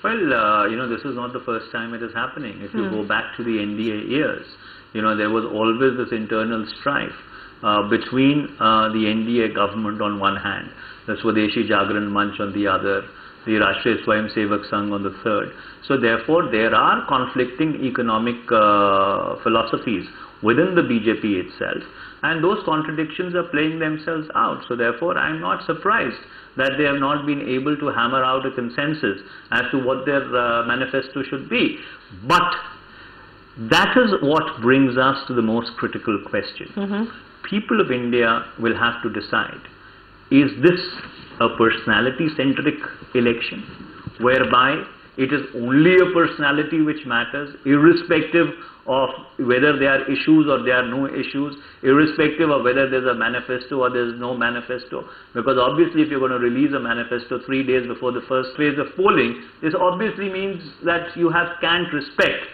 Well, this is not the first time it is happening. If you go back to the NDA years, there was always this internal strife between the NDA government on one hand, the Swadeshi Jagran Manch on the other, the Rashtriya Swayamsevak Sangh on the third. So therefore, there are conflicting economic philosophies within the BJP itself, and those contradictions are playing themselves out. So therefore, I am not surprised that they have not been able to hammer out a consensus as to what their manifesto should be. But that is what brings us to the most critical question. People of India will have to decide, is this a personality-centric election, whereby it is only a personality which matters, irrespective of whether there are issues or there are no issues, irrespective of whether there's a manifesto or there's no manifesto? Because obviously if you're going to release a manifesto 3 days before the first phase of polling, this obviously means that you have scant respect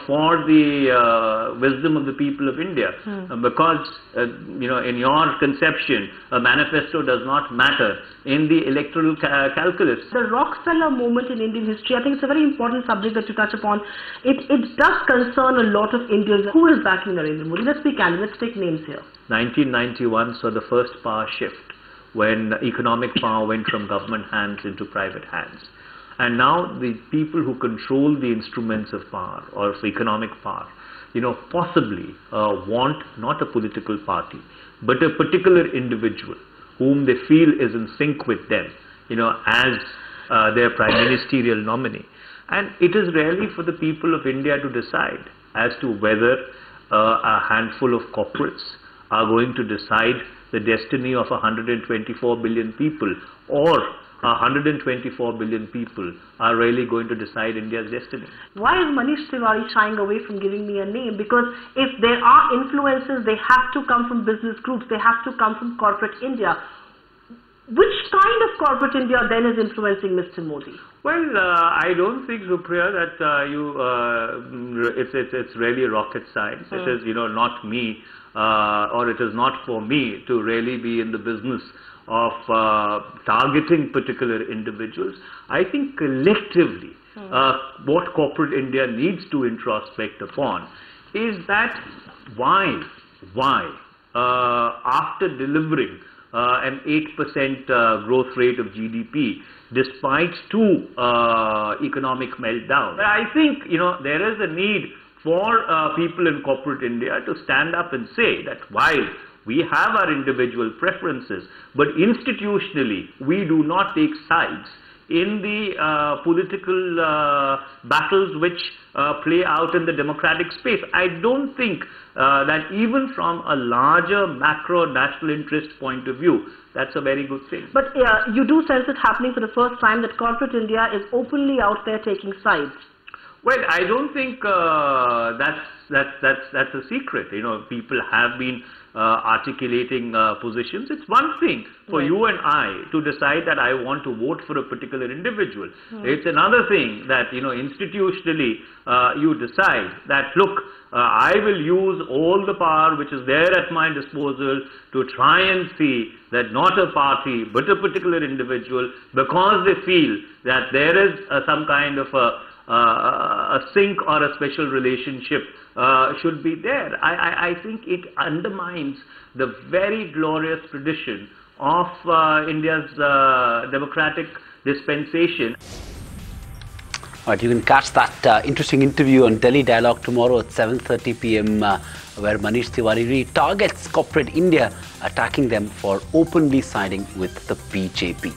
for the wisdom of the people of India, because in your conception, a manifesto does not matter in the electoral calculus. The Rockefeller moment in Indian history, I think it's a very important subject that you touch upon. It does concern a lot of Indians. Who is backing Narendra Modi? Let's be candid, let's take names here. 1991 saw the first power shift, when economic power went from government hands into private hands. And now the people who control the instruments of power or of economic power, possibly want not a political party, but a particular individual whom they feel is in sync with them, as their prime ministerial nominee. And it is really for the people of India to decide as to whether a handful of corporates are going to decide the destiny of 124 billion people, or 124 billion people are really going to decide India's destiny. Why is Manish Tewari shying away from giving me a name? Because if there are influences, they have to come from business groups, they have to come from corporate India. Which kind of corporate India then is influencing Mr. Modi? Well, I don't think, Supriya, that it's really rocket science. It is, not me, or it is not for me to really be in the business of targeting particular individuals. I think collectively, what corporate India needs to introspect upon is that why, after delivering an 8% growth rate of GDP, despite two economic meltdowns, I think there is a need for people in corporate India to stand up and say that while we have our individual preferences, but institutionally we do not take sides in the political battles which play out in the democratic space. I don't think that even from a larger macro national interest point of view, that's a very good thing. But you do sense it happening for the first time, that corporate India is openly out there taking sides. Well, I don't think that's a secret. People have been articulating positions. It's one thing for you and I to decide that I want to vote for a particular individual. It's another thing that, institutionally, you decide that, look, I will use all the power which is there at my disposal to try and see that not a party, but a particular individual, because they feel that there is some kind of a sync or a special relationship should be there. I think it undermines the very glorious tradition of India's democratic dispensation. All right, you can catch that interesting interview on Delhi Dialogue tomorrow at 7:30 p.m. Where Manish Tewari really targets corporate India, attacking them for openly siding with the BJP.